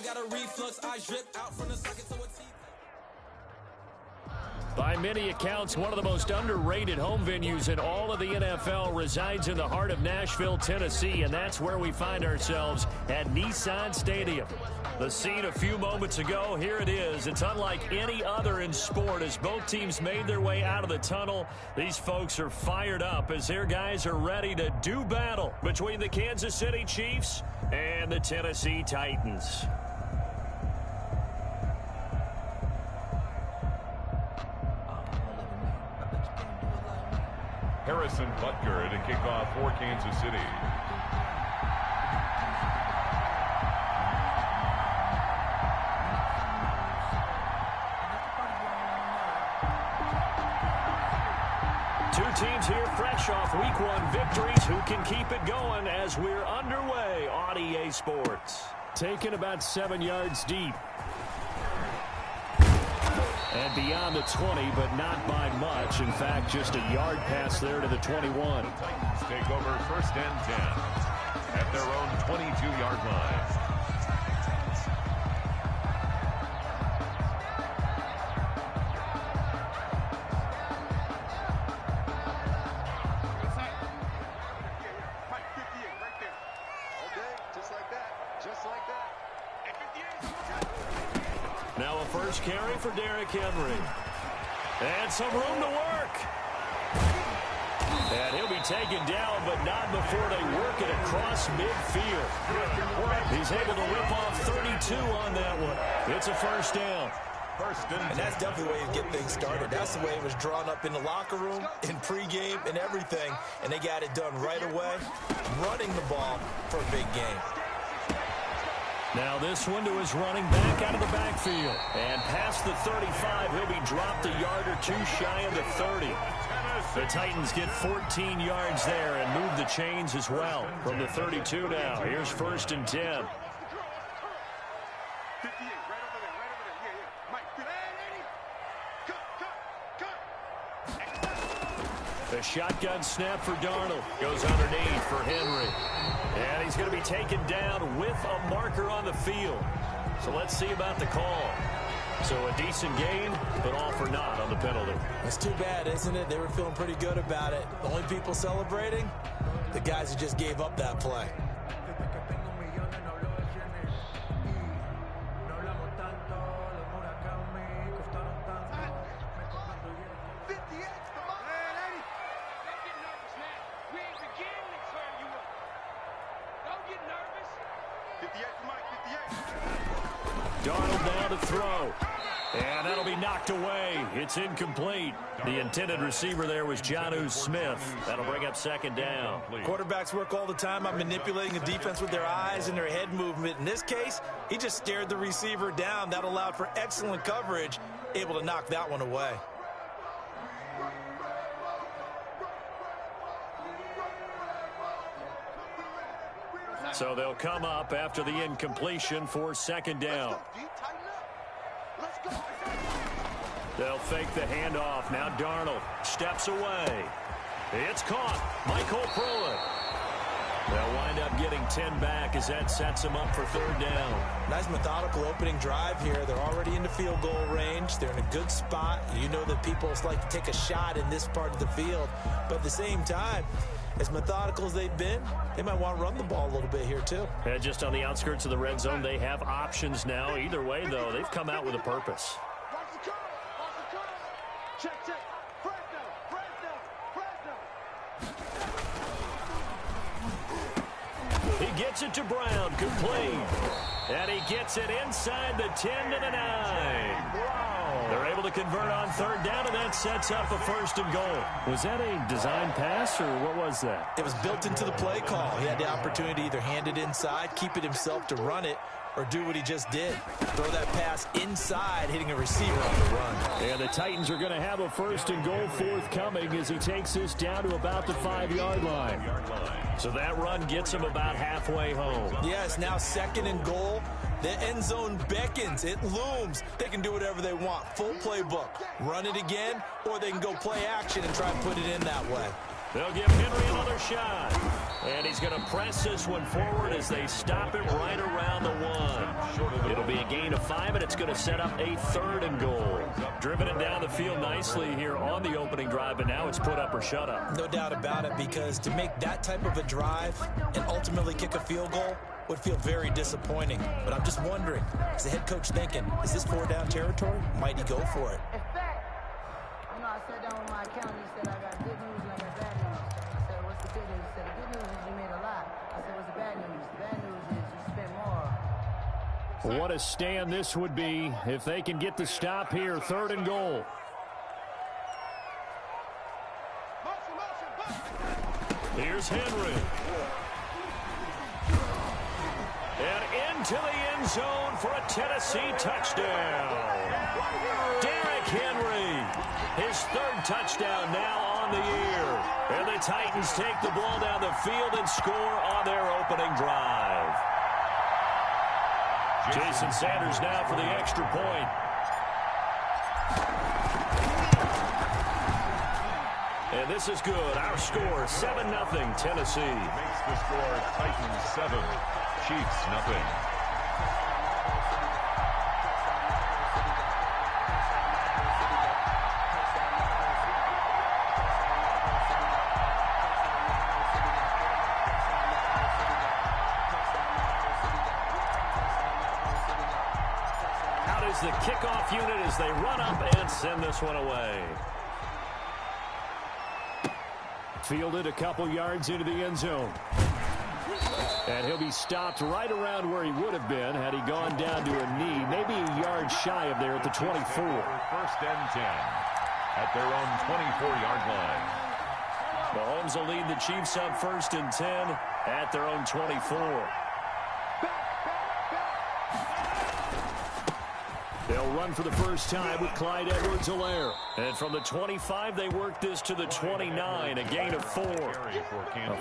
got a reflux, I drip out from the socket, so it's By many accounts, one of the most underrated home venues in all of the NFL resides in the heart of Nashville, Tennessee, and that's where we find ourselves at Nissan Stadium. The scene a few moments ago, here it is. It's unlike any other in sport as both teams made their way out of the tunnel. These folks are fired up as their guys are ready to do battle between the Kansas City Chiefs and the Tennessee Titans. Harrison Butker to kick off for Kansas City. Two teams here fresh off Week 1 victories who can keep it going as we're underway on EA Sports. Taken about 7 yards deep. And beyond the 20, but not by much. In fact, just a yard pass there to the 21. The Titans take over 1st and 10 at their own 22-yard line. Now a first carry for Derrick Henry. And some room to work. And he'll be taken down, but not before they work it across midfield. He's able to rip off 32 on that one. It's a first down. And that's definitely the way you get things started. That's the way it was drawn up in the locker room, in pregame, and everything. And they got it done right away, running the ball for a big game. Now this one to his running back out of the backfield. And past the 35, he'll be dropped a yard or two shy of the 30. The Titans get 14 yards there and move the chains as well. From the 32 now, here's 1st and 10. The shotgun snap for Darnold. Goes underneath for Henry. And he's going to be taken down with a marker on the field. So let's see about the call. So a decent gain, but all for naught on the penalty. It's too bad, isn't it? They were feeling pretty good about it. The only people celebrating, the guys who just gave up that play. Darnold now to throw. And that'll be knocked away. It's incomplete. The intended receiver there was Jonnu Smith. That'll bring up 2nd down. Quarterbacks work all the time on manipulating the defense with their eyes and their head movement. In this case, he just stared the receiver down. That allowed for excellent coverage, able to knock that one away. So they'll come up after the incompletion for 2nd down. They'll fake the handoff. Now Darnold steps away. It's caught. Michael Pruitt. They'll wind up getting 10 back as that sets them up for 3rd down. Nice methodical opening drive here. They're already into field goal range. They're in a good spot. You know that people like to take a shot in this part of the field. But at the same time, as methodical as they've been, they might want to run the ball a little bit here too. And just on the outskirts of the red zone, they have options now. Either way, though, they've come out with a purpose. He gets it to Brown, complete. And he gets it inside the 10 to the 9. They're able to convert on 3rd down, and that sets up a 1st and goal. Was that a design pass, or what was that? It was built into the play call. He had the opportunity to either hand it inside, keep it himself to run it, or do what he just did. Throw that pass inside, hitting a receiver on the run. And the Titans are going to have a 1st and goal forthcoming as he takes this down to about the 5-yard line. So that run gets him about halfway home. Yes, now 2nd and goal. The end zone beckons. It looms. They can do whatever they want. Full playbook. Run it again, or they can go play action and try and put it in that way. They'll give Henry another shot. And he's going to press this one forward as they stop him right around the 1. It'll be a gain of 5, and it's going to set up a 3rd and goal. Driven it down the field nicely here on the opening drive, but now it's put up or shut up. No doubt about it, because to make that type of a drive and ultimately kick a field goal would feel very disappointing. But I'm just wondering, is the head coach thinking, is this 4-down territory? Might he go for it? In fact, you know, I sat down with my accountant. He said, I got good news and I got bad news. I said, what's the good news? He said, the good news is you made a lot. I said, what's the bad news? The bad news is you spent more. What a stand this would be if they can get the stop here. 3rd and goal. Here's Henry. And into the end zone for a Tennessee touchdown. Derrick Henry, his 3rd touchdown now on the year. And the Titans take the ball down the field and score on their opening drive. Jason Sanders now for the extra point. And this is good. Our score, 7-0 Tennessee. Makes the score Titans 7, Chiefs 0. Out is the kickoff unit as they run up and send this one away. Fielded a couple yards into the end zone. And he'll be stopped right around where he would have been had he gone down to a knee, maybe a yard shy of there at the 24. 1st and 10 at their own 24-yard line. Mahomes will lead the Chiefs up 1st and 10 at their own 24. They'll run for the first time with Clyde Edwards-Helaire. And from the 25, they work this to the 29, a gain of 4.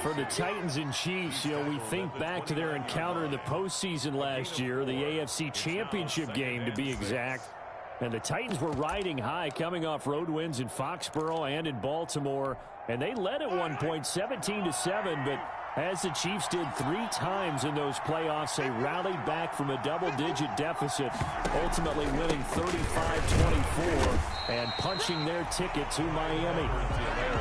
For the Titans and Chiefs, you know, we think back to their encounter in the postseason last year, the AFC Championship game to be exact. And the Titans were riding high, coming off road wins in Foxborough and in Baltimore. And they led at one point 17-7, but as the Chiefs did 3 times in those playoffs, they rallied back from a double-digit deficit, ultimately winning 35-24 and punching their ticket to Miami.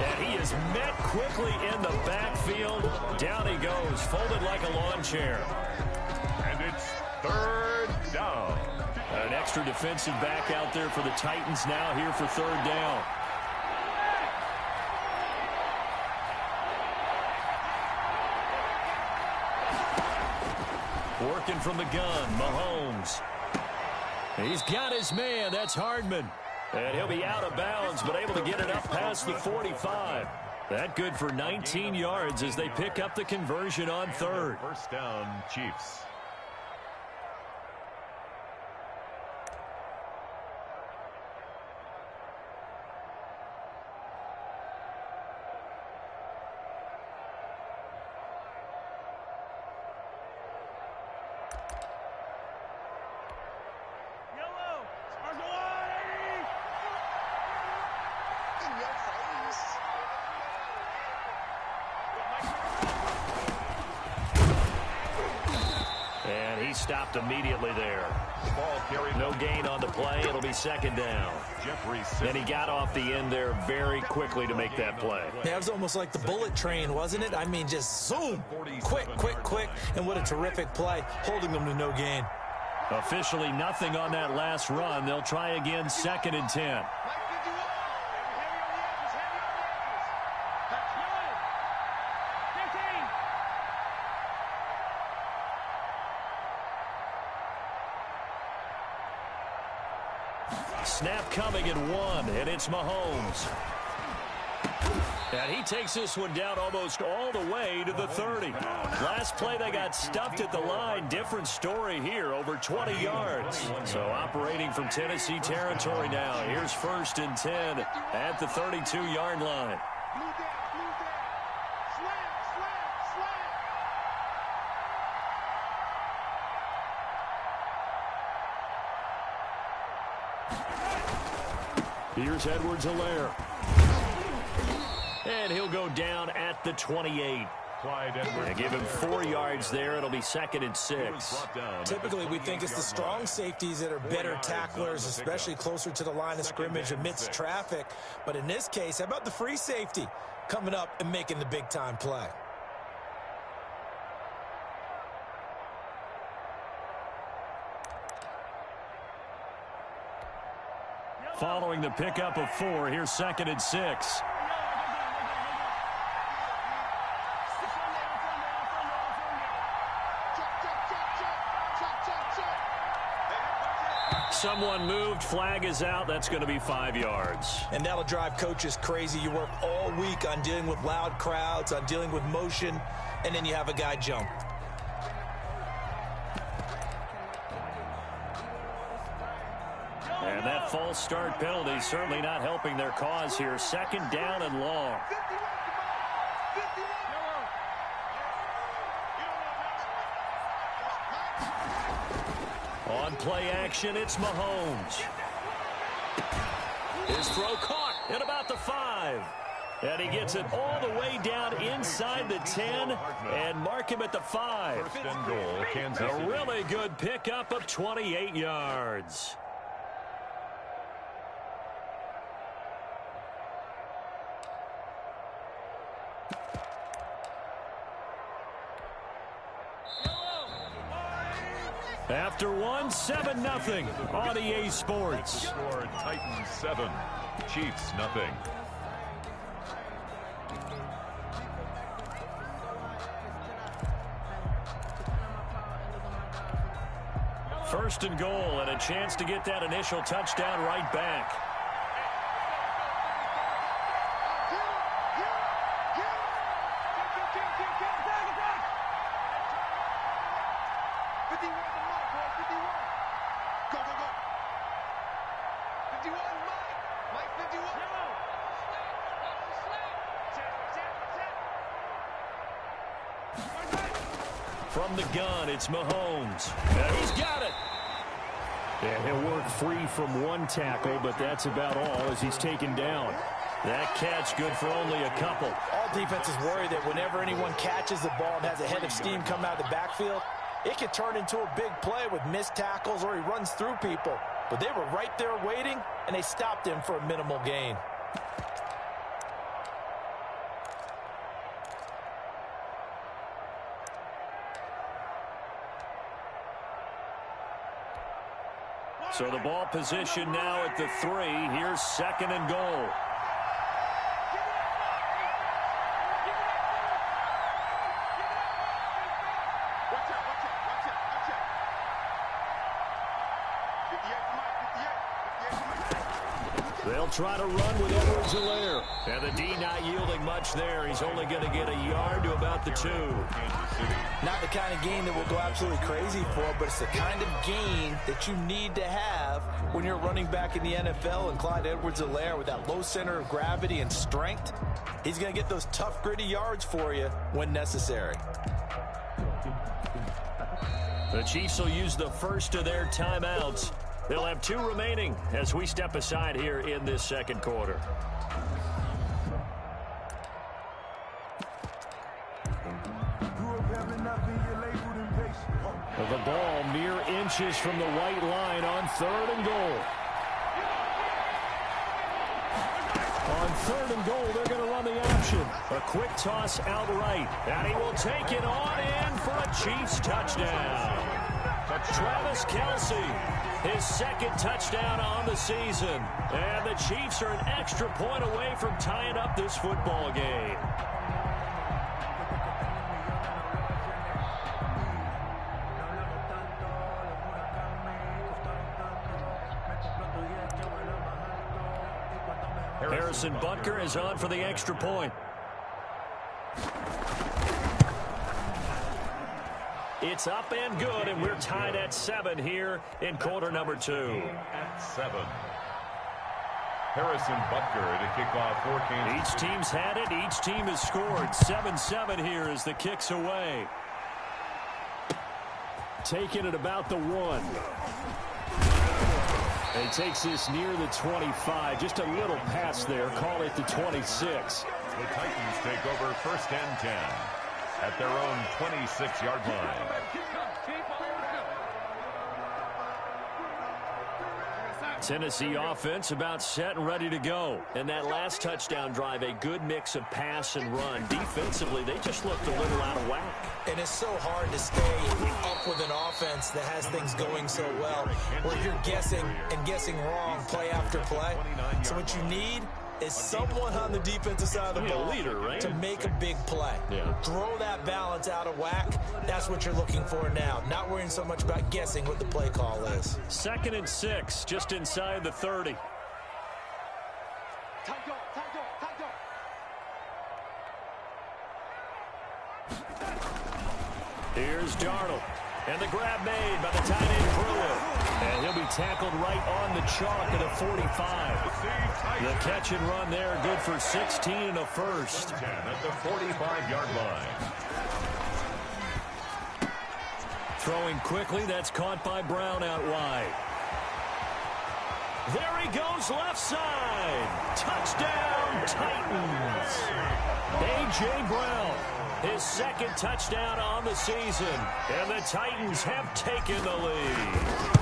And he is met quickly in the backfield. Down he goes, folded like a lawn chair. And it's 3rd down. An extra defensive back out there for the Titans now here for 3rd down. Working from the gun, Mahomes. He's got his man. That's Hardman. And he'll be out of bounds, but able to get it up past the 45. That good for 19 yards as they pick up the conversion on 3rd. 1st down, Chiefs. Stopped immediately there. No gain on the play. It'll be 2nd down. And he got off the end there very quickly to make that play. Yeah, it was almost like the bullet train, wasn't it? I mean, just zoom. Quick, quick, quick. And what a terrific play, holding them to no gain. Officially nothing on that last run. They'll try again 2nd and 10. Snap coming at 1, and it's Mahomes. And he takes this one down almost all the way to the 30. Last play, they got stuffed at the line. Different story here, over 20 yards. So operating from Tennessee territory now. Here's 1st and 10 at the 32-yard line. Here's Edwards-Helaire. And he'll go down at the 28. Give him 4 yards there. It'll be 2nd and 6. Typically, we think it's the strong safeties that are better tacklers, especially closer to the line of scrimmage amidst traffic. But in this case, how about the free safety coming up and making the big-time play? Following the pickup of 4, here's 2nd and 6. Someone moved. Flag is out. That's going to be 5 yards. And that'll drive coaches crazy. You work all week on dealing with loud crowds, on dealing with motion, and then you have a guy jump. And that false start penalty certainly not helping their cause here. 2nd down and long. On play action, it's Mahomes. His throw caught at about the 5. And he gets it all the way down inside the 10 and mark him at the 5. 1st and goal, Kansas City. A really good pickup of 28 yards. After 1, 7-0 on EA Sports. Scored Titans 7, Chiefs 0. First and goal, and a chance to get that initial touchdown right back. From the gun, it's Mahomes. And he's got it. And he'll work free from 1 tackle, but that's about all as he's taken down. That catch good for only a couple. All defenses worry that whenever anyone catches the ball and has a head of steam coming out of the backfield, it can turn into a big play with missed tackles or he runs through people. But they were right there waiting, and they stopped him for a minimal gain. So the ball position now at the 3. Here's 2nd and goal. They'll try to run with Edwards-Helaire. And the D not yielding much there. He's only going to get a yard to about the 2. Not the kind of gain that we'll go absolutely crazy for, but it's the kind of gain that you need to have when you're running back in the NFL. And Clyde Edwards-Helaire, with that low center of gravity and strength, he's going to get those tough, gritty yards for you when necessary. The Chiefs will use the first of their timeouts. They'll have 2 remaining as we step aside here in this 2nd quarter. The ball mere inches from the white line on 3rd and goal. On 3rd and goal, they're going to run the option. A quick toss outright. And he will take it on in for a Chiefs touchdown. Travis Kelce, his 2nd touchdown on the season. And the Chiefs are an extra point away from tying up this football game. Harrison Butker is on for the extra point. It's up and good, and we're tied at 7 here in quarter number 2. At 7. Harrison Butker to kick off for Kansas. Each team's had it. Each team has scored. 7-7 here as the kick's away. Taking it about the 1. And he takes this near the 25. Just a little pass there. Call it the 26. The Titans take over 1st and 10 at their own 26-yard line. Tennessee offense about set and ready to go. And that last touchdown drive, a good mix of pass and run. Defensively, they just looked a little out of whack. And it's so hard to stay up with an offense that has things going so well, where you're guessing and guessing wrong play after play. So what you need is someone on the defensive side of the ball leader, right? to make a big play. Yeah. Throw that balance out of whack. That's what you're looking for now. Not worrying so much about guessing what the play call is. 2nd and 6, just inside the 30. Here's Darnold. And the grab made by the tight end Pruitt. And he'll be tackled right on the chalk at a 45. The catch and run there, good for 16 and a first. At the 45-yard line. Throwing quickly, that's caught by Brown out wide. There he goes, left side. Touchdown, Titans. A.J. Brown, his 2nd touchdown on the season. And the Titans have taken the lead.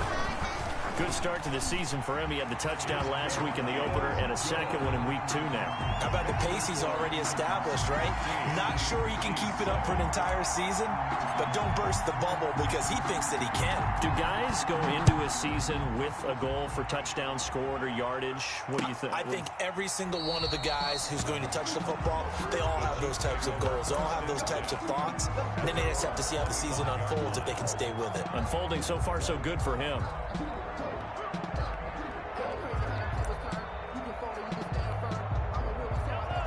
Good start to the season for him. He had the touchdown last week in the opener and a 2nd one in week 2 now. How about the pace he's already established, right? Not sure he can keep it up for an entire season, but don't burst the bubble because he thinks that he can. Do guys go into a season with a goal for touchdown scored or yardage? What do you think? I think every single one of the guys who's going to touch the football, they all have those types of goals. They all have those types of thoughts. And then they just have to see how the season unfolds if they can stay with it. Unfolding so far so good for him.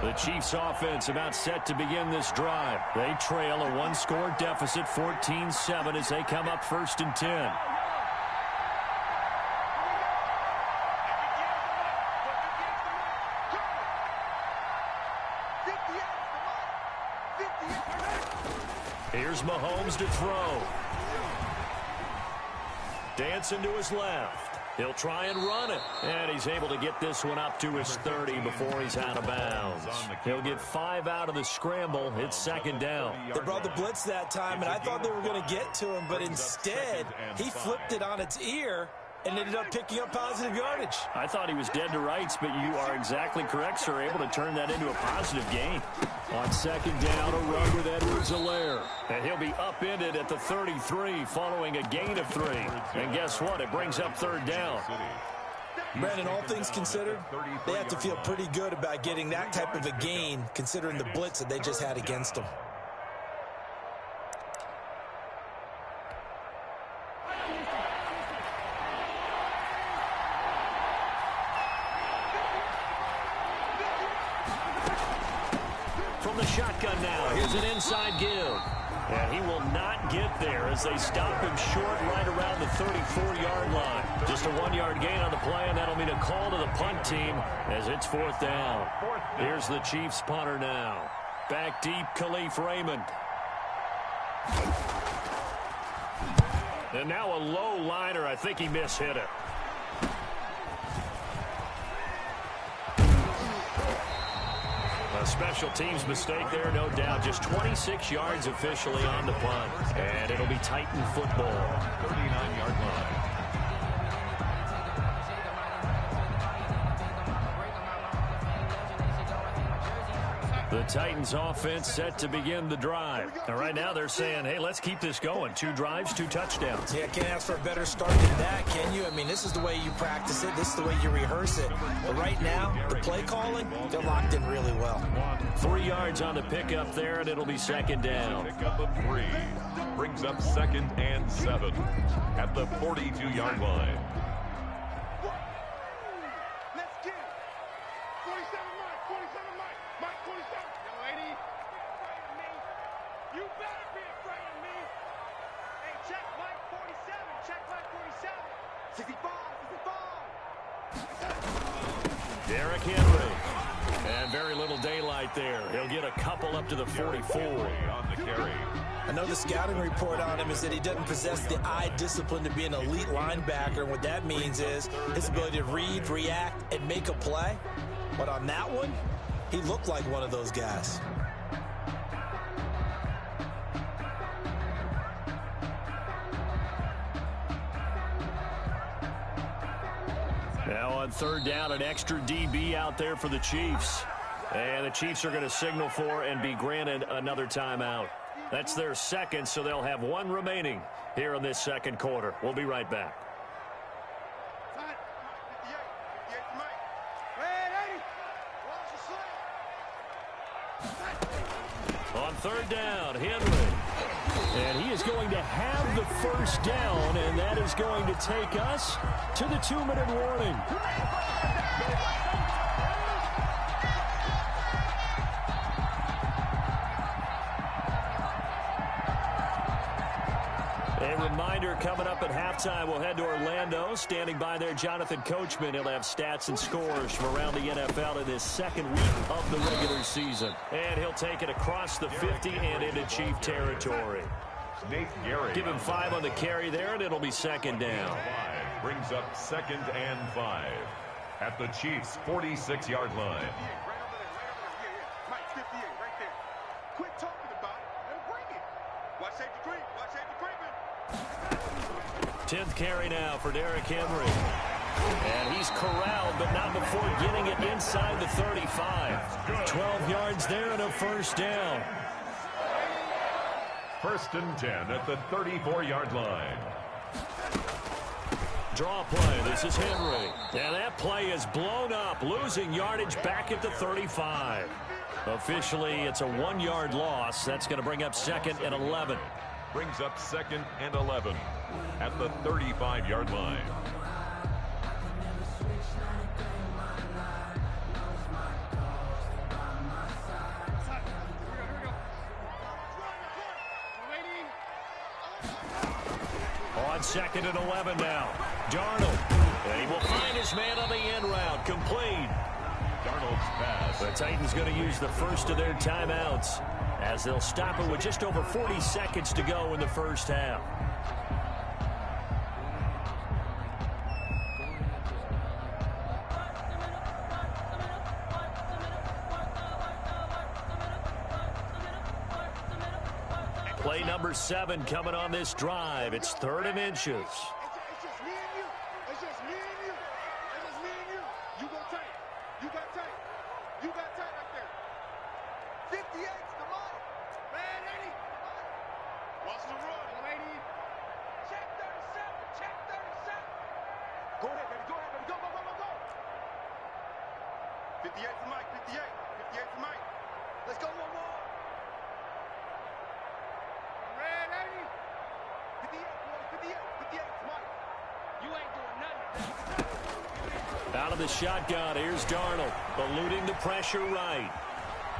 The Chiefs offense about set to begin this drive. They trail a one-score deficit, 14-7, as they come up 1st and 10. Here's Mahomes to throw. Dancing to his left. He'll try and run it. And he's able to get this one up to his 30 before he's out of bounds. He'll get 5 out of the scramble. It's 2nd down. They brought the blitz that time, and I thought they were going to get to him, but instead, he flipped it on its ear and ended up picking up positive yardage. I thought he was dead to rights, but you are exactly correct, sir. Able to turn that into a positive gain. On 2nd down, a run with Edwards-Helaire. And he'll be upended at the 33 following a gain of 3. And guess what? It brings up 3rd down. Brandon, all things considered, they have to feel pretty good about getting that type of a gain considering the blitz that they just had against them. From the shotgun now, here's an inside give. And he will not get there as they stop him short right around the 34-yard line. Just a 1-yard gain on the play, and that'll mean a call to the punt team as it's 4th down. Here's the Chiefs punter now. Back deep, Khalif Raymond. And now a low liner. I think he mishit it. A special teams mistake there, no doubt. Just 26 yards officially on the punt. And it'll be Titan football. 39-yard line. The Titans offense set to begin the drive. And right now they're saying, hey, let's keep this going. 2 drives, 2 touchdowns. Yeah, can't ask for a better start than that, can you? I mean, this is the way you practice it. This is the way you rehearse it. But right now, the play calling, they're locked in really well. 3 yards on the pickup there, and it'll be 2nd down. Pickup of 3. Brings up 2nd and 7 at the 42-yard line. Derrick Henry. And very little daylight there. He'll get a couple up to the 44. On the carry. I know the scouting report on him is that he doesn't possess the eye discipline to be an elite linebacker. And what that means is his ability to read, react, and make a play. But on that one, he looked like one of those guys. Now on third down, an extra DB out there for the Chiefs. And the Chiefs are going to signal for and be granted another timeout. That's their second, so they'll have one remaining here in this second quarter. We'll be right back. On third down, Henry. And he is going to have the first down, and that is going to take us to the 2-minute warning. A reminder, coming up at halftime, we'll head to Orlando. Standing by there, Jonathan Coachman. He'll have stats and scores from around the NFL in this second week of the regular season. And he'll take it across the 50 and into Chief territory. Give him 5 on the carry there, and it'll be second down. Brings up 2nd and 5 at the Chiefs' 46-yard line. 10th carry now for Derrick Henry. And he's corralled, but not before getting it inside the 35. 12 yards there and a first down. 1st and 10 at the 34-yard line. Draw play. This is Henry. And that play is blown up, losing yardage back at the 35. Officially, it's a 1-yard loss. That's going to bring up 2nd and 11. Brings up 2nd and 11 at the 35-yard line. On 2nd and 11 now. Darnold. And he will find his man on the end route. Complete. Darnold's pass. The Titans going to use the first of their timeouts as they'll stop it with just over 40 seconds to go in the first half. Play number 7 coming on this drive. It's 3rd and inches. Out of the shotgun, here's Darnold, eluding the pressure right.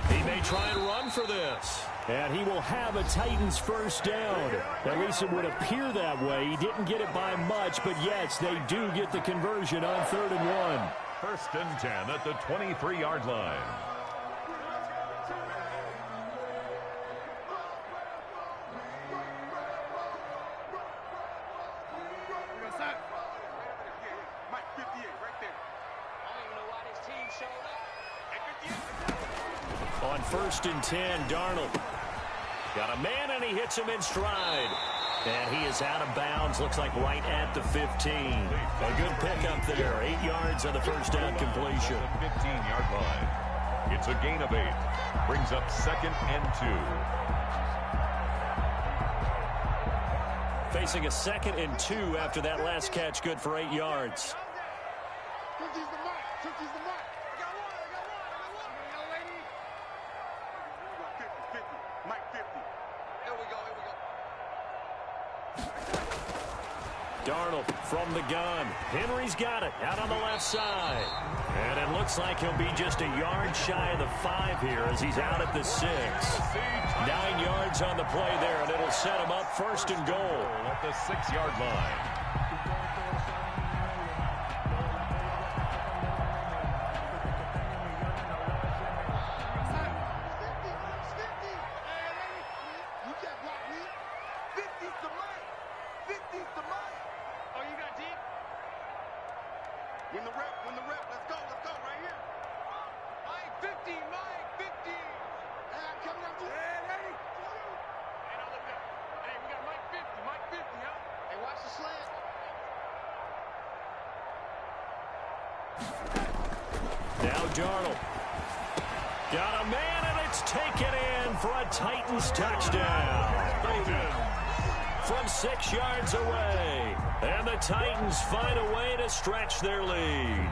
He may try and run for this. And he will have a Titans first down. At least it would appear that way. He didn't get it by much, but yes, they do get the conversion on 3rd and 1. 1st and 10 at the 23-yard line. On 1st and 10, Darnold. Got a man, and he hits him in stride. And he is out of bounds, looks like right at the 15. A good pickup there, 8 yards on the first down completion. The 15-yard line. It's a gain of 8. Brings up 2nd and 2. Facing a 2nd and 2 after that last catch, good for 8 yards. Darnold from the gun. Henry's got it out on the left side. And it looks like he'll be just a yard shy of the 5 here as he's out at the 6. 9 yards on the play there, and it'll set him up 1st and goal. At the 6-yard line. Now Darnold. Got a man, and it's taken in for a Titans touchdown. From 6 yards away. And the Titans find a way to stretch their lead.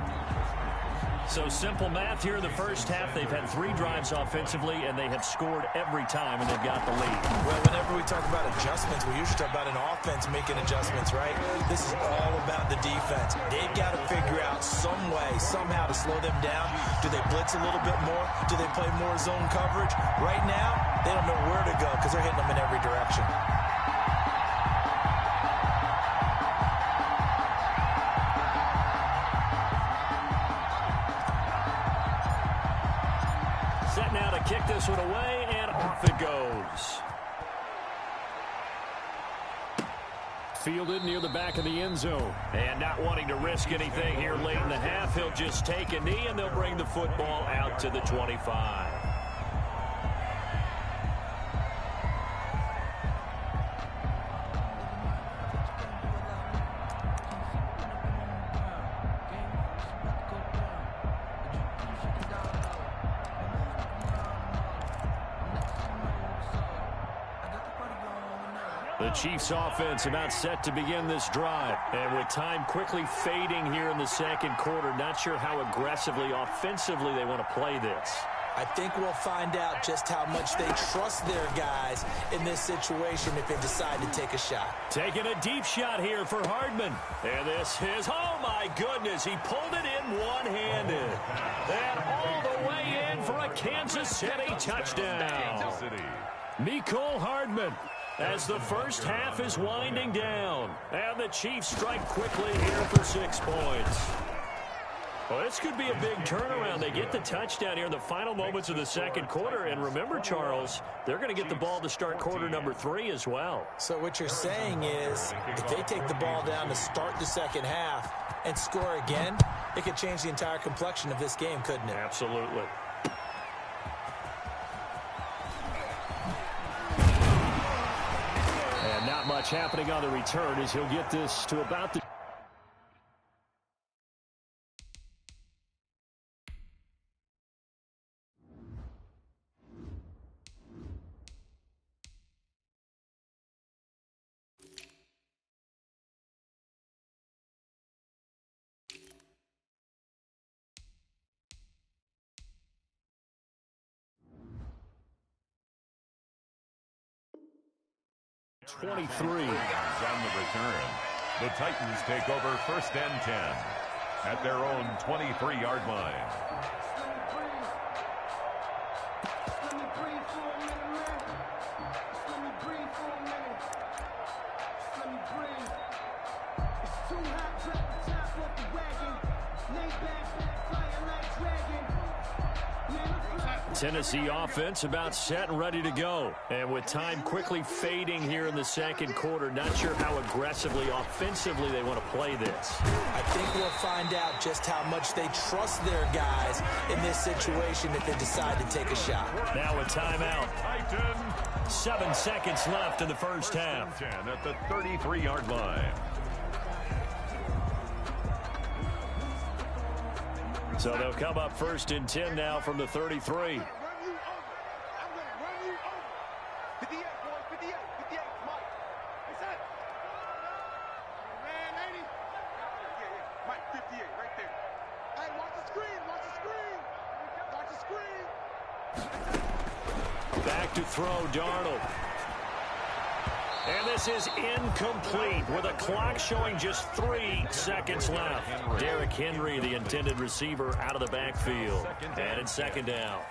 So simple math here in the first half. They've had 3 drives offensively, and they have scored every time, and they've got the lead. Well, whenever we talk about adjustments, we usually talk about an offense making adjustments, right? This is all about the defense. They've got to figure out some way, somehow to slow them down. Do they blitz a little bit more? Do they play more zone coverage? Right now, they don't know where to go because they're hitting them in every direction. Set now to kick this one away, and off it goes. Fielded near the back of the end zone. And not wanting to risk anything here late in the half, he'll just take a knee, and they'll bring the football out to the 25. The Chiefs offense about set to begin this drive. And with time quickly fading here in the second quarter, not sure how aggressively, offensively they want to play this. I think we'll find out just how much they trust their guys in this situation if they decide to take a shot. Taking a deep shot here for Hardman. And this is, oh my goodness, he pulled it in one-handed. And all the way in for a Kansas City touchdown. Kansas City. Mecole Hardman. As the first half is winding down. And the Chiefs strike quickly here for 6 points. Well, this could be a big turnaround. They get the touchdown here in the final moments of the second quarter. And remember, Charles, they're going to get the ball to start quarter number 3 as well. So what you're saying is if they take the ball down to start the second half and score again, it could change the entire complexion of this game, couldn't it? Absolutely. Not much happening on the return as he'll get this to about the... On the return, the Titans take over 1st and 10 at their own 23-yard line. Tennessee offense about set and ready to go. And with time quickly fading here in the second quarter, not sure how aggressively, offensively they want to play this. I think we'll find out just how much they trust their guys in this situation if they decide to take a shot. Now a timeout. 7 seconds left in the first half. 10 at the 33-yard line. So they'll come up 1st and 10 now from the 33. Back to throw, Darnold. And this is incomplete with a clock showing just 3 seconds left. Derrick Henry, the intended receiver, out of the backfield. And it's 2nd down.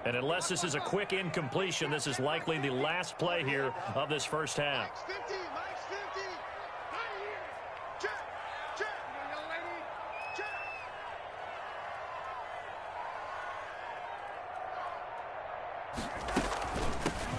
And unless this is a quick incompletion, this is likely the last play here of this first half.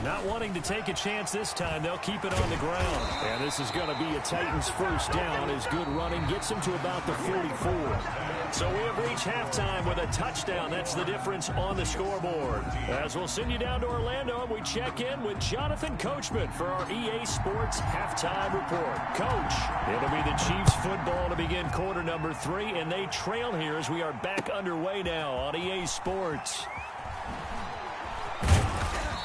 Not wanting to take a chance this time, they'll keep it on the ground. And this is going to be a Titans first down as good running gets them to about the 44. So we have reached halftime with a touchdown. That's the difference on the scoreboard. As we'll send you down to Orlando, and we check in with Jonathan Coachman for our EA Sports Halftime Report. Coach, it'll be the Chiefs football to begin quarter number 3, and they trail here as we are back underway now on EA Sports.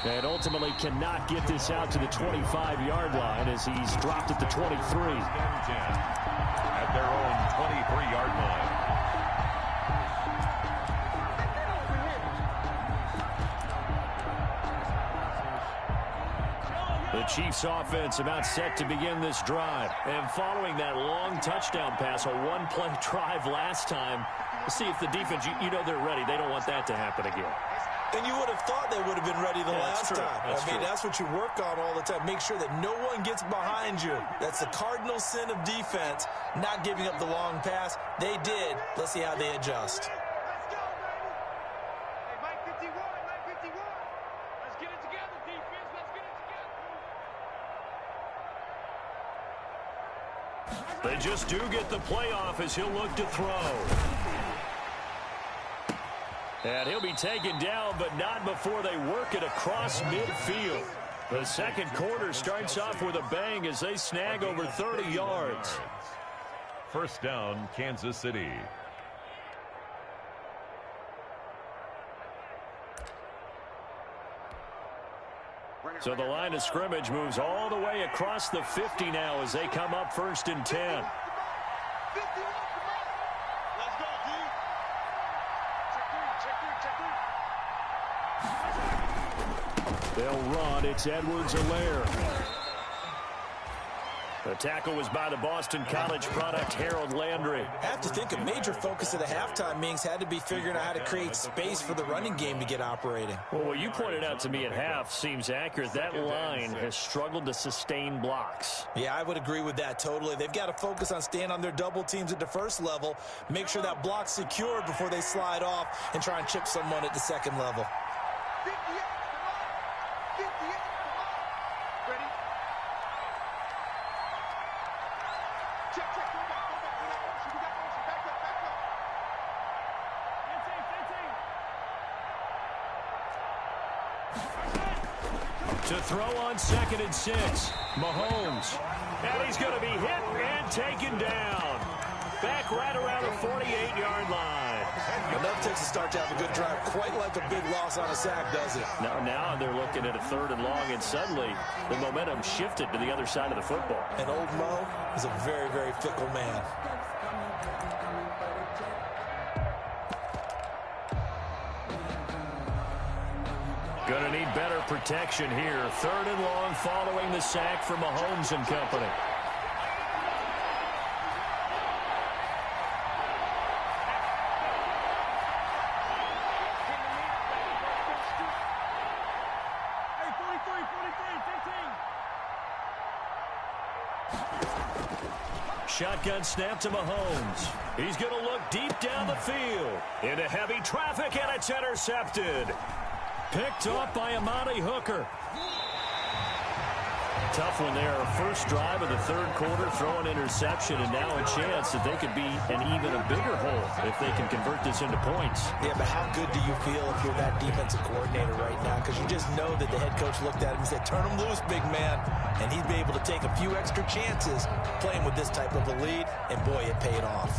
And ultimately cannot get this out to the 25-yard line as he's dropped at the 23. At their own 23-yard line. The Chiefs offense about set to begin this drive. And following that long touchdown pass, a one-play drive last time, let's see if the defense, you know they're ready. They don't want that to happen again. And you would have thought they would have been ready the last time. That's what you work on all the time. Make sure that no one gets behind you. That's the cardinal sin of defense, not giving up the long pass. They did. Let's see how they adjust. Let's go, baby. Hey, Mike 51, Mike 51. Let's get it together, defense. Let's get it together. They just do get the playoff as he'll look to throw. And he'll be taken down, but not before they work it across midfield. The second quarter starts off with a bang as they snag over 30 yards. First down, Kansas City. So the line of scrimmage moves all the way across the 50 now as they come up 1st and 10. They'll run. It's Edwards-Helaire. The tackle was by the Boston College product, Harold Landry. I have to think a major focus of the halftime meetings had to be figuring out how to create space for the running game to get operating. Well, what you pointed out to me at half seems accurate. That line has struggled to sustain blocks. Yeah, I would agree with that totally. They've got to focus on staying on their double teams at the first level, make sure that block's secured before they slide off and try and chip someone at the second level. To throw on 2nd and 6, Mahomes. And he's going to be hit and taken down. Back right around the 48-yard line. Enough takes to start to have a good drive. Quite like a big loss on a sack, does it? Now they're looking at a 3rd and long, and suddenly the momentum shifted to the other side of the football. And old Mo is a very, very fickle man. Going to need better protection here. 3rd and long following the sack from Mahomes and company. Hey, 43, 15. Shotgun snap to Mahomes. He's going to look deep down the field. Into heavy traffic, and it's intercepted. Picked off by Amani Hooker. Tough one there. First drive of the 3rd quarter, throw an interception, and now a chance that they could be an even a bigger hole if they can convert this into points. Yeah, but how good do you feel if you're that defensive coordinator right now? Because you just know that the head coach looked at him and said, turn him loose, big man. And he'd be able to take a few extra chances playing with this type of a lead, and boy, it paid off.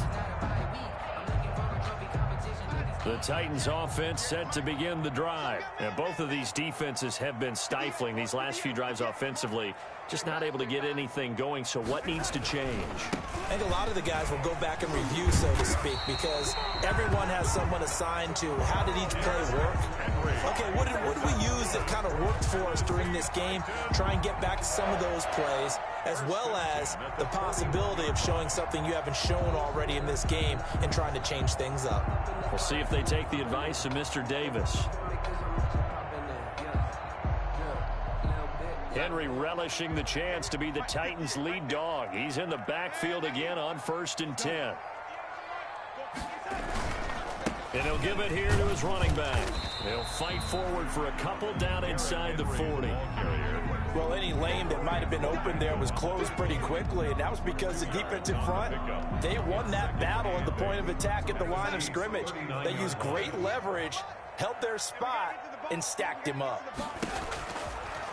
The Titans offense set to begin the drive. And both of these defenses have been stifling these last few drives offensively. Just not able to get anything going. So what needs to change? I think a lot of the guys will go back and review, so to speak, because everyone has someone assigned to how did each play work. Okay, what did we use that kind of worked for us during this game? Try and get back to some of those plays, as well as the possibility of showing something you haven't shown already in this game and trying to change things up. We'll see if they take the advice of Mr. Davis. Henry relishing the chance to be the Titans' lead dog. He's in the backfield again on 1st and 10. And he'll give it here to his running back. They'll fight forward for a couple down inside the 40. Well, any lane that might have been open there was closed pretty quickly, and that was because the defensive front, they won that battle at the point of attack at the line of scrimmage. They used great leverage, held their spot, and stacked him up.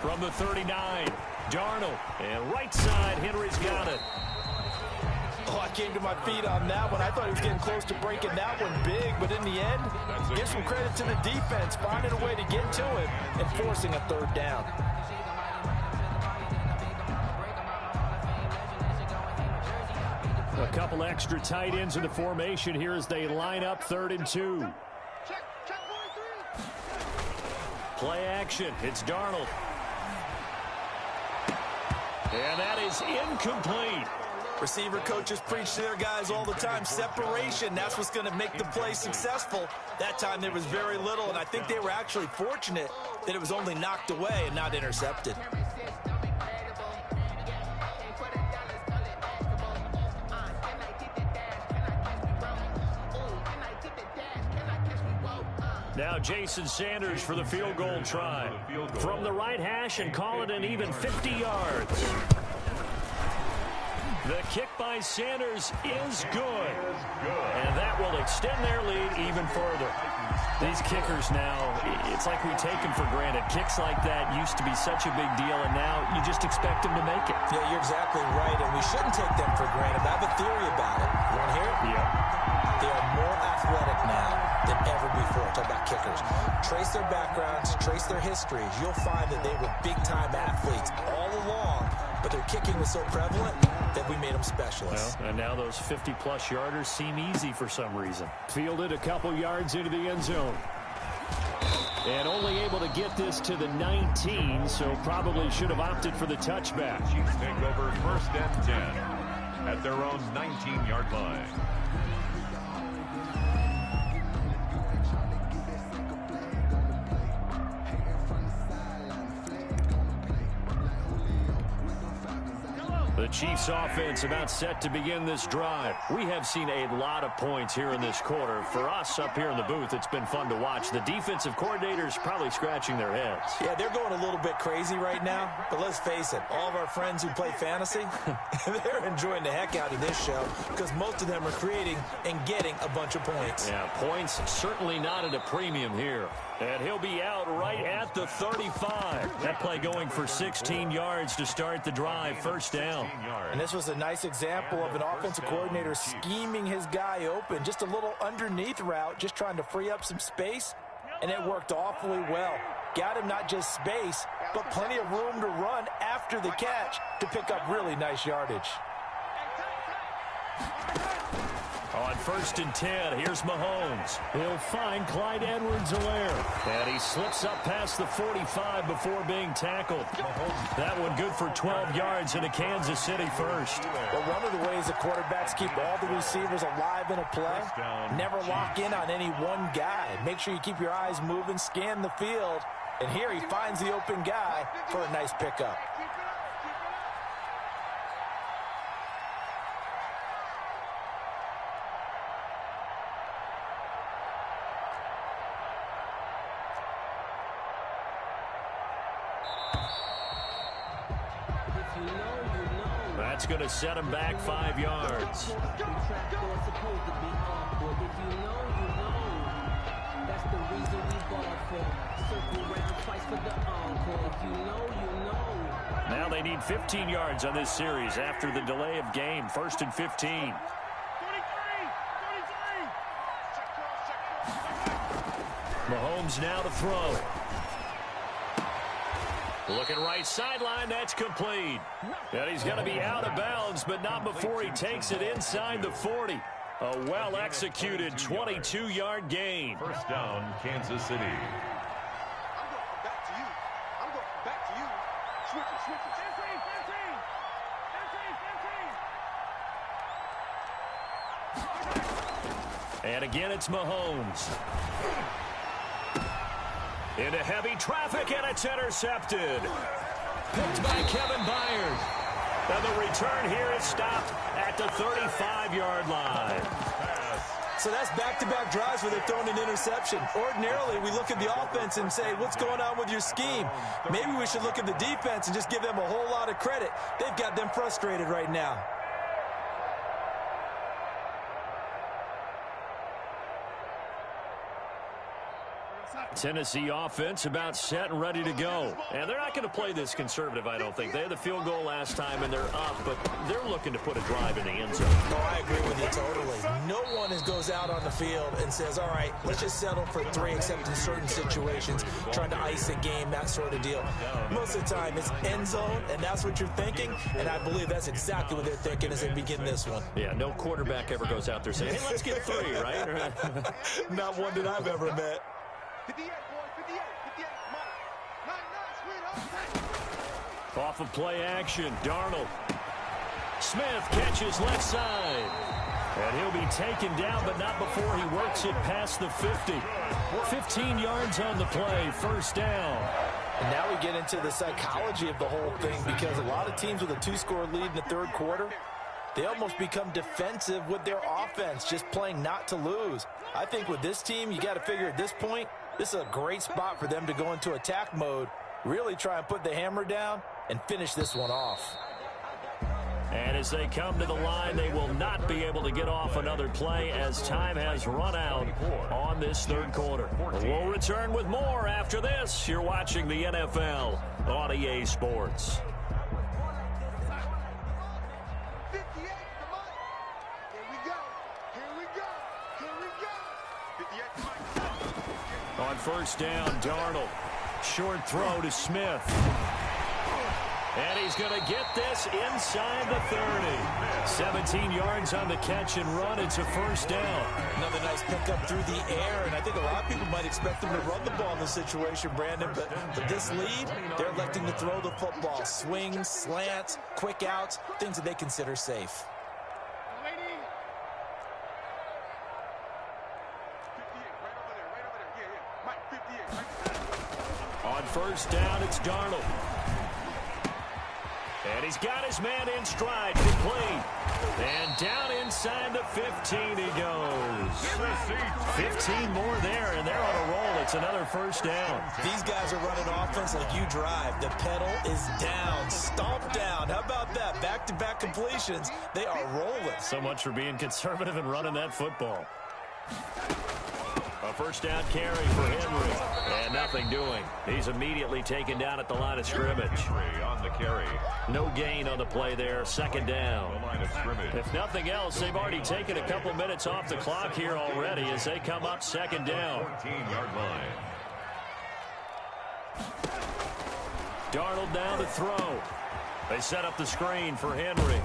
From the 39, Darnold. And right side, Henry's got it. Oh, I came to my feet on that one. I thought he was getting close to breaking that one big, but in the end, give some credit to the defense, finding a way to get to him and forcing a third down. A couple extra tight ends in the formation here as they line up 3rd and 2. Play action. It's Darnold. And that is incomplete. Receiver coaches preach to their guys all the time. Separation, that's what's going to make the play successful. That time there was very little, and I think they were actually fortunate that it was only knocked away and not intercepted. Now Jason Sanders for the field goal try. From the right hash and call it an even 50 yards. The kick by Sanders is good. And that will extend their lead even further. These kickers now, it's like we take them for granted. Kicks like that used to be such a big deal, and now you just expect them to make it. Yeah, you're exactly right, and we shouldn't take them for granted. But I have a theory about it. You want to hear it? Yeah. They are more athletic now than ever before. Talk about kickers. Trace their backgrounds, trace their histories. You'll find that they were big-time athletes all along, but their kicking was so prevalent that we made them specialists. Well, and now those 50-plus yarders seem easy for some reason. Fielded a couple yards into the end zone. And only able to get this to the 19, so probably should have opted for the touchback. Chiefs take over 1st and 10 at their own 19-yard line. The Chiefs offense about set to begin this drive. We have seen a lot of points here in this quarter. For us up here in the booth, it's been fun to watch. The defensive coordinators probably scratching their heads. Yeah, they're going a little bit crazy right now, but let's face it, all of our friends who play fantasy, they're enjoying the heck out of this show because most of them are creating and getting a bunch of points. Yeah, points certainly not at a premium here. And he'll be out right at the 35. That play going for 16 yards to start the drive, 1st down. And this was a nice example of an offensive coordinator scheming his guy open. Just a little underneath route, just trying to free up some space, and it worked awfully well. Got him not just space, but plenty of room to run after the catch to pick up really nice yardage. On 1st and 10, here's Mahomes. He'll find Clyde Edwards-Helaire. And he slips up past the 45 before being tackled. That one good for 12 yards into Kansas City first. Well, one of the ways the quarterbacks keep all the receivers alive in a play, never lock in on any one guy. Make sure you keep your eyes moving, scan the field. And here he finds the open guy for a nice pickup. That's going to set him back 5 yards. Now they need 15 yards on this series after the delay of game. 1st and 15. Mahomes now to throw. Looking right sideline, that's complete. And he's going to be out of bounds, but not before he takes it inside the 40. A well-executed 22-yard gain. 1st down, Kansas City. I'm going back to you. I'm going back to you. Switches. 15. And again, it's Mahomes. Into heavy traffic, and it's intercepted. Picked by Kevin Byard. And the return here is stopped at the 35-yard line. So that's back-to-back drives where they're throwing an interception. Ordinarily, we look at the offense and say, what's going on with your scheme? Maybe we should look at the defense and just give them a whole lot of credit. They've got them frustrated right now. Tennessee offense about set and ready to go. And they're not going to play this conservative, I don't think. They had the field goal last time, and they're up, but they're looking to put a drive in the end zone. Oh, I agree with you totally. No one goes out on the field and says, all right, let's just settle for 3, except in certain situations, trying to ice a game, that sort of deal. Most of the time, it's end zone, and that's what you're thinking, and I believe that's exactly what they're thinking as they begin this one. Yeah, no quarterback ever goes out there saying, hey, let's get 3, right? Not one that I've ever met. 58, boys, 58, 58, Mike. 9, sweet, Off of play action, Darnold. Smith catches left side. And he'll be taken down, but not before he works it past the 50. 15 yards on the play, first down. And now we get into the psychology of the whole thing, because a lot of teams with a 2-score lead in the third quarter, they almost become defensive with their offense, just playing not to lose. I think with this team, you got to figure at this point, this is a great spot for them to go into attack mode, really try and put the hammer down and finish this one off. And as they come to the line, they will not be able to get off another play as time has run out on this third quarter. We'll return with more after this. You're watching the NFL on EA Sports. 58, come on. Here we go. Here we go. Here we go. 58, Mike. On first down, Darnold. Short throw to Smith. And he's going to get this inside the 30. 17 yards on the catch and run. It's a first down. Another nice pickup through the air, and I think a lot of people might expect them to run the ball in this situation, Brandon, but with this lead, they're electing to throw the football. Swings, slants, quick outs, things that they consider safe. On first down, it's Darnold. And he's got his man in stride, complete. And down inside the 15 he goes. 15 more there, and they're on a roll. It's another first down. These guys are running offense like you drive. The pedal is down, stomp down. How about that? Back-to-back completions. They are rolling. So much for being conservative and running that football. A first down carry for Henry. And nothing doing. He's immediately taken down at the line of scrimmage. On the carry. No gain on the play there. Second down. The line of scrimmage. If nothing else, they've already taken a couple minutes off the clock here already as they come up second down. 14-yard line. Darnold down to throw. They set up the screen for Henry.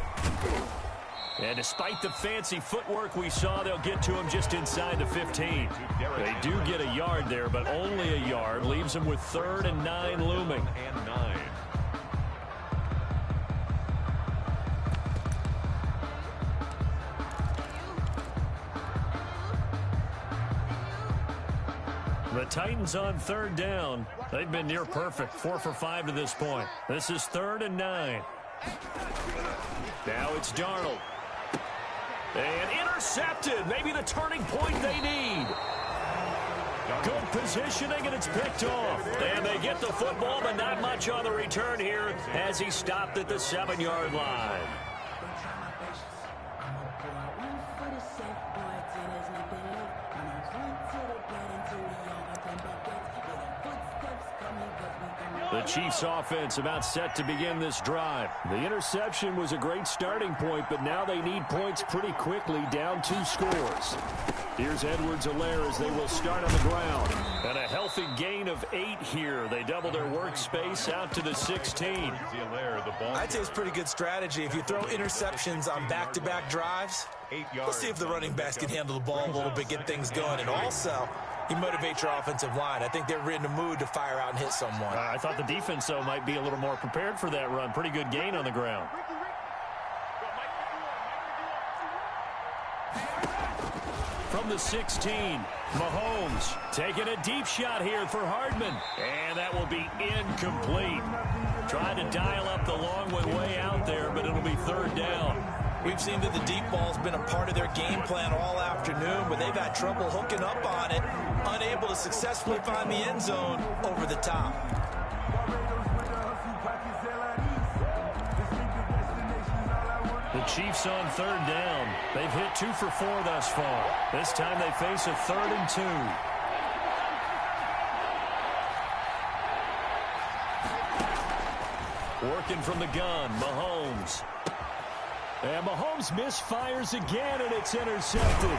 And despite the fancy footwork we saw, they'll get to him just inside the 15. They do get a yard there, but only a yard. Leaves them with 3rd and 9 looming. And 9. The Titans on 3rd down. They've been near perfect. 4 for 5 to this point. This is 3rd and 9. Now it's Darnold. And intercepted. Maybe the turning point they need. Good positioning, and it's picked off. And they get the football, but not much on the return here as he stopped at the 7-yard line. The Chiefs offense about set to begin this drive. The interception was a great starting point, but now they need points pretty quickly, down 2 scores. Here's Edwards-Helaire as they will start on the ground. And a healthy gain of 8 here. They double their workspace out to the 16. I'd say it's pretty good strategy. If you throw interceptions on back-to-back drives, let's see if the running backs can handle the ball a little bit, get things going. And also, you motivate your offensive line. I think they're in the mood to fire out and hit someone. I thought the defense, though, might be a little more prepared for that run. Pretty good gain on the ground. From the 16, Mahomes taking a deep shot here for Hardman. And that will be incomplete. Tried to dial up the long one way out there, but it'll be 3rd down. We've seen that the deep ball's been a part of their game plan all afternoon, but they've had trouble hooking up on it, unable to successfully find the end zone over the top. The Chiefs on third down. They've hit 2 for 4 thus far. This time they face a 3rd and 2. Working from the gun, Mahomes. And Mahomes misfires again, and it's intercepted.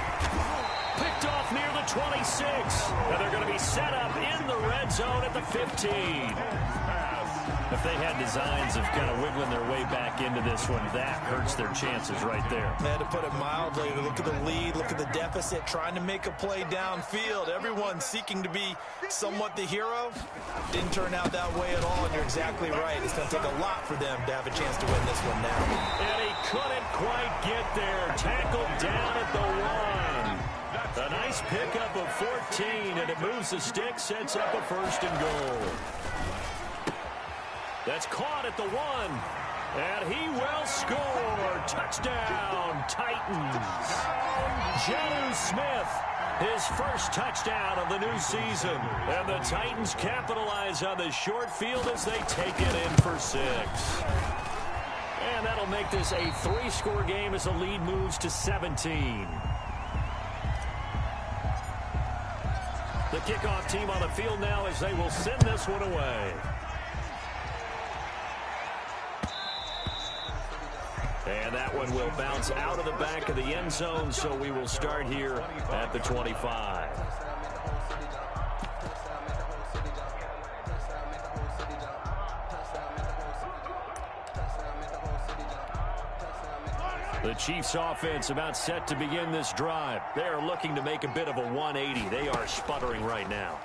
Picked off near the 26. And they're going to be set up in the red zone at the 15. If they had designs of kind of wiggling their way back into this one, that hurts their chances right there. They had to put it mildly. Look at the lead, look at the deficit, trying to make a play downfield. Everyone seeking to be somewhat the hero. Didn't turn out that way at all, and you're exactly right. It's going to take a lot for them to have a chance to win this one now. And he couldn't quite get there. Tackled down at the 1. A nice pickup of 14, and it moves the stick, sets up a 1st and goal. That's caught at the 1. And he will score. Touchdown, Titans. Jonnu Smith, his first touchdown of the new season. And the Titans capitalize on the short field as they take it in for 6. And that'll make this a 3-score game as the lead moves to 17. The kickoff team on the field now as they will send this one away. And that one will bounce out of the back of the end zone, so we will start here at the 25. The Chiefs offense about set to begin this drive. They are looking to make a bit of a 180. They are sputtering right now.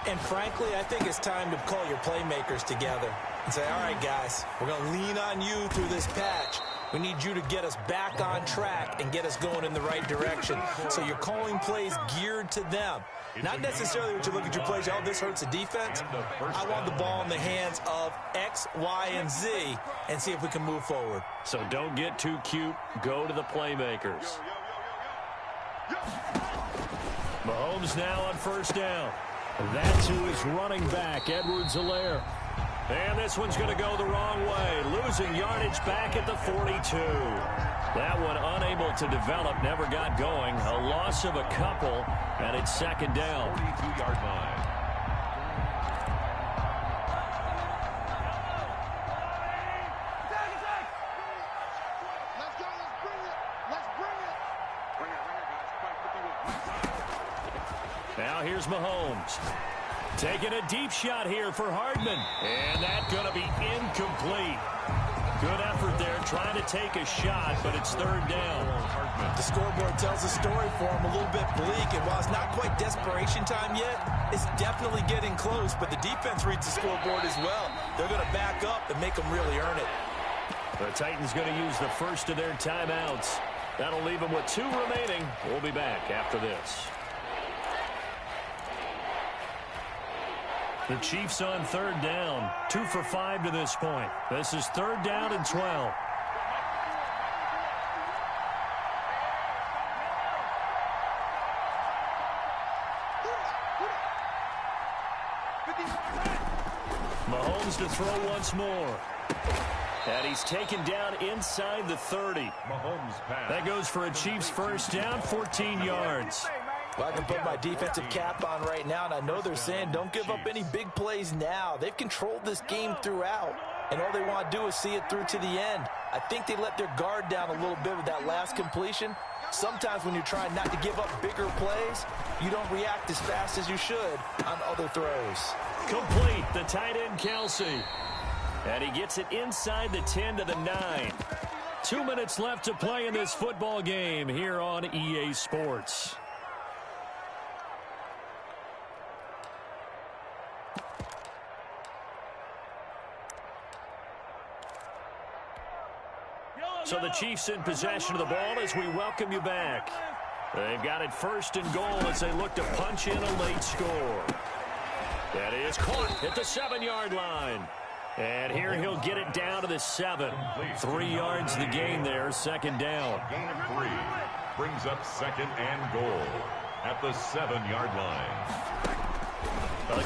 And frankly, I think it's time to call your playmakers together and say, all right, guys, we're going to lean on you through this patch. We need you to get us back on track and get us going in the right direction. So you're calling plays geared to them. Not necessarily what you look at your plays, oh, this hurts the defense. I want the ball in the hands of X, Y, and Z and see if we can move forward. So don't get too cute. Go to the playmakers. Mahomes now on 1st down. That's who is running back, Edwards-Helaire. And this one's going to go the wrong way. Losing yardage back at the 42. That one unable to develop, never got going. A loss of a couple, and it's 2nd down. 42-yard line. Let's go, let's bring it. Let's bring it. Bring it, guys. Now here's Mahomes. Taking a deep shot here for Hardman. And that's going to be incomplete. Good effort there trying to take a shot, but it's 3rd down. The scoreboard tells a story for him, a little bit bleak. And while it's not quite desperation time yet, it's definitely getting close. But the defense reads the scoreboard as well. They're going to back up and make them really earn it. The Titans going to use the first of their timeouts. That'll leave them with 2 remaining. We'll be back after this. The Chiefs on 3rd down. 2 for 5 to this point. This is 3rd down and 12. Mahomes to throw once more. And he's taken down inside the 30. Mahomes pass. That goes for a Chiefs 1st down, 14 yards. Well, I can put my defensive cap on right now, and I know they're saying don't give up any big plays now. They've controlled this game throughout, and all they want to do is see it through to the end. I think they let their guard down a little bit with that last completion. Sometimes when you're trying not to give up bigger plays, you don't react as fast as you should on other throws. Complete, the tight end Kelsey. And he gets it inside the 10 to the 9. 2 minutes left to play in this football game here on EA Sports. So the Chiefs in possession of the ball as we welcome you back. They've got it 1st and goal as they look to punch in a late score. That is caught at the 7-yard line. And here he'll get it down to the 7. 3 yards the gain there, second down. Gain of 3 brings up second and goal at the 7-yard line.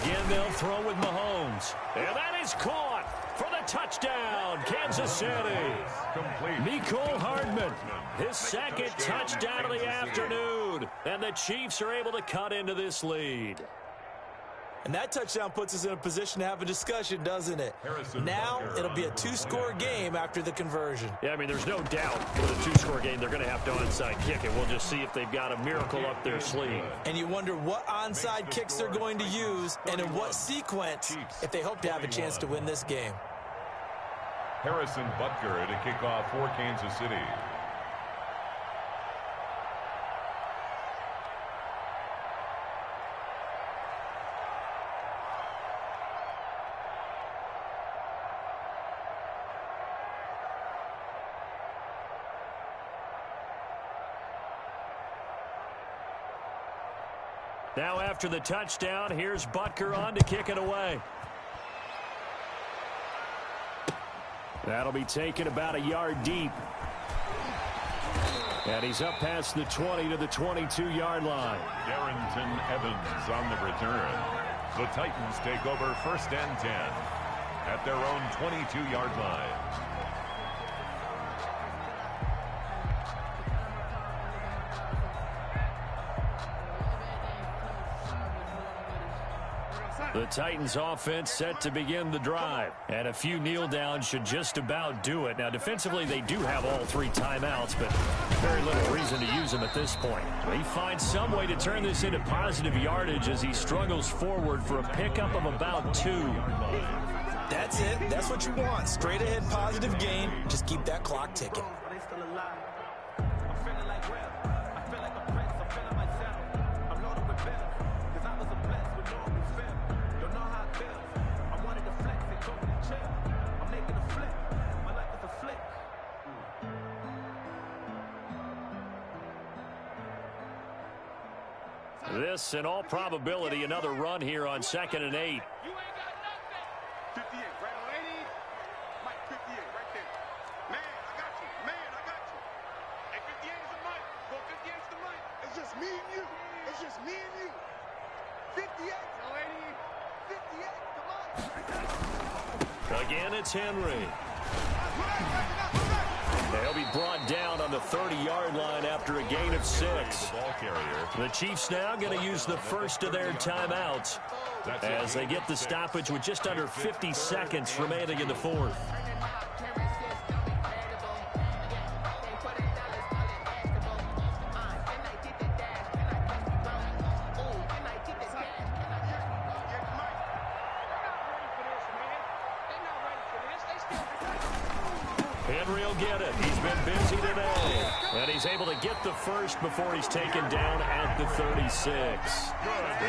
Again, they'll throw with Mahomes. And that is caught for the touchdown, Kansas City. Complete. Mecole Hardman, his second touchdown of the afternoon. And the Chiefs are able to cut into this lead. And that touchdown puts us in a position to have a discussion, doesn't it? Now it'll be a 2-score game after the conversion. Yeah, I mean, there's no doubt with a 2-score game they're going to have to onside kick it. We'll just see if they've got a miracle up their sleeve. And you wonder what onside kicks they're going to use and in what sequence if they hope to have a chance to win this game. Harrison Butker to kick off for Kansas City. Now after the touchdown, here's Butker on to kick it away. That'll be taken about a yard deep. And he's up past the 20 to the 22-yard line. Darrington Evans on the return. The Titans take over 1st and 10 at their own 22-yard line. The Titans offense set to begin the drive. And a few kneel downs should just about do it. Now, defensively, they do have all 3 timeouts, but very little reason to use them at this point. He finds some way to turn this into positive yardage as he struggles forward for a pickup of about 2. That's it. That's what you want. Straight ahead positive gain. Just keep that clock ticking. This, in all probability, another run here on 2nd and 8. You ain't got nothing. 58, right, lady? Mike, 58, right there. Man, I got you. Man, I got you. Hey, 58 is the Mike. Go 58 is the Mike. It's just me and you. It's just me and you. 58, lady. 58, come on. Again, it's Henry. They'll be brought down on the 30-yard line after a gain of 6. The Chiefs now going to use the first of their timeouts as they get the stoppage with just under 50 seconds remaining in the 4th. Henry will get it. He's been busy today. And he's able to get the first before he's taken down at the 36.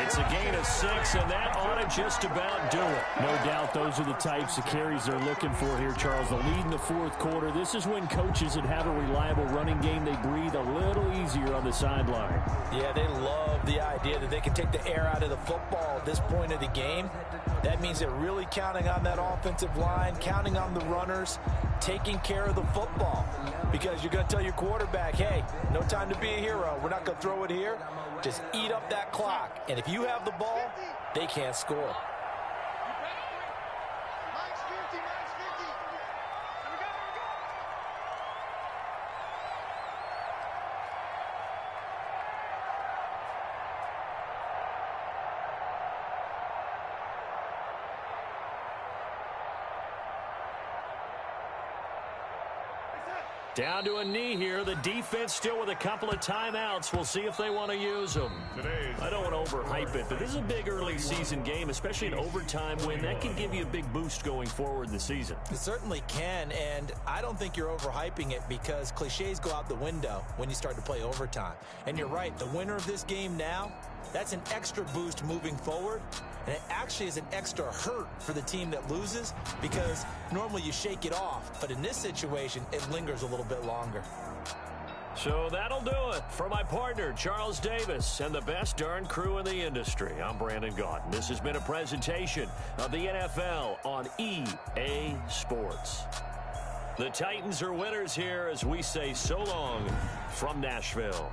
It's a gain of 6, and that ought to just about do it. No doubt those are the types of carries they're looking for here, Charles. The lead in the 4th quarter. This is when coaches that have a reliable running game, they breathe a little easier on the sideline. Yeah, they love the idea that they can take the air out of the football at this point of the game. That means they're really counting on that offensive line, counting on the runners, taking care of the football. Because you're going to tell your quarterback, hey, no time to be a hero. We're not going to throw it here. Just eat up that clock. And if you have the ball, they can't score. Down to a knee here. The defense still with a couple of timeouts. We'll see if they want to use them. I don't want to overhype it, but this is a big early season game, especially an overtime win. That can give you a big boost going forward in the season. It certainly can, and I don't think you're overhyping it because cliches go out the window when you start to play overtime. And you're right, the winner of this game now, that's an extra boost moving forward, and it actually is an extra hurt for the team that loses because normally you shake it off, but in this situation, it lingers a little bit longer. So that'll do it. For my partner, Charles Davis, and the best darn crew in the industry, I'm Brandon Gaudin. This has been a presentation of the NFL on EA Sports. The Titans are winners here as we say so long from Nashville.